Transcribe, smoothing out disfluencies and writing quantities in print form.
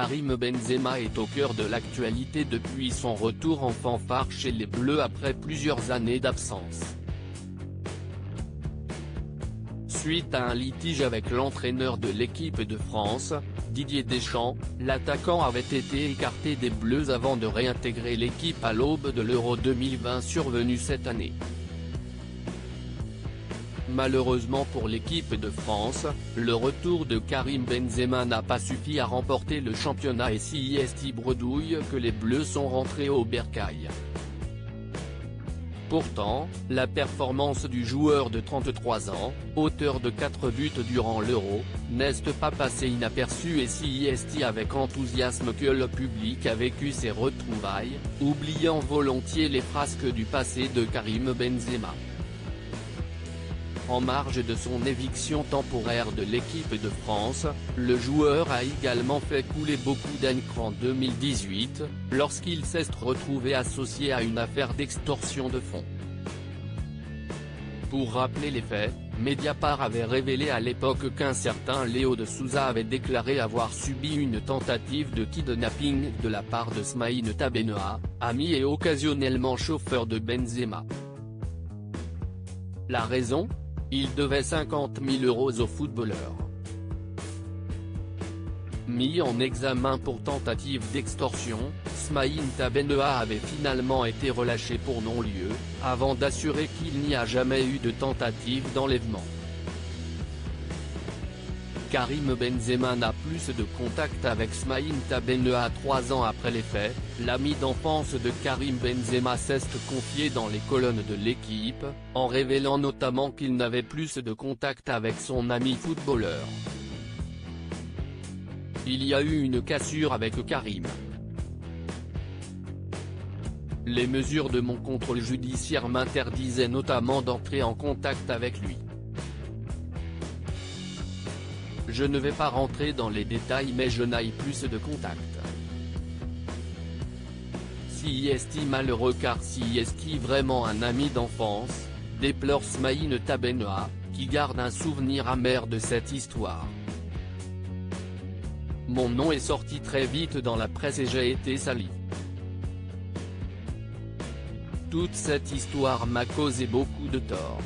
Karim Benzema est au cœur de l'actualité depuis son retour en fanfare chez les Bleus après plusieurs années d'absence. Suite à un litige avec l'entraîneur de l'équipe de France, Didier Deschamps, l'attaquant avait été écarté des Bleus avant de réintégrer l'équipe à l'aube de l'Euro 2020 survenu cette année. Malheureusement pour l'équipe de France, le retour de Karim Benzema n'a pas suffi à remporter le championnat et CIST bredouille que les Bleus sont rentrés au bercail. Pourtant, la performance du joueur de 33 ans, auteur de 4 buts durant l'Euro, n'est pas passée inaperçue et CIST avec enthousiasme que le public a vécu ses retrouvailles, oubliant volontiers les frasques du passé de Karim Benzema. En marge de son éviction temporaire de l'équipe de France, le joueur a également fait couler beaucoup d'encre en 2018, lorsqu'il s'est retrouvé associé à une affaire d'extorsion de fonds. Pour rappeler les faits, Mediapart avait révélé à l'époque qu'un certain Léo de Souza avait déclaré avoir subi une tentative de kidnapping de la part de Smaïn Tabenea, ami et occasionnellement chauffeur de Benzema. La raison ? Il devait 50 000 € au footballeur. Mis en examen pour tentative d'extorsion, Smaïn Tabenea avait finalement été relâché pour non-lieu, avant d'assurer qu'il n'y a jamais eu de tentative d'enlèvement. Karim Benzema n'a plus de contact avec Smaïn Tabenea 3 ans après les faits, l'ami d'enfance de Karim Benzema s'est confié dans les colonnes de l'équipe, en révélant notamment qu'il n'avait plus de contact avec son ami footballeur. Il y a eu une cassure avec Karim. Les mesures de mon contrôle judiciaire m'interdisaient notamment d'entrer en contact avec lui. Je ne vais pas rentrer dans les détails mais je n'ai plus de contact. CIST malheureux car CIST vraiment un ami d'enfance, déplore Smaïn Tabenea, qui garde un souvenir amer de cette histoire. Mon nom est sorti très vite dans la presse et j'ai été sali. Toute cette histoire m'a causé beaucoup de tort.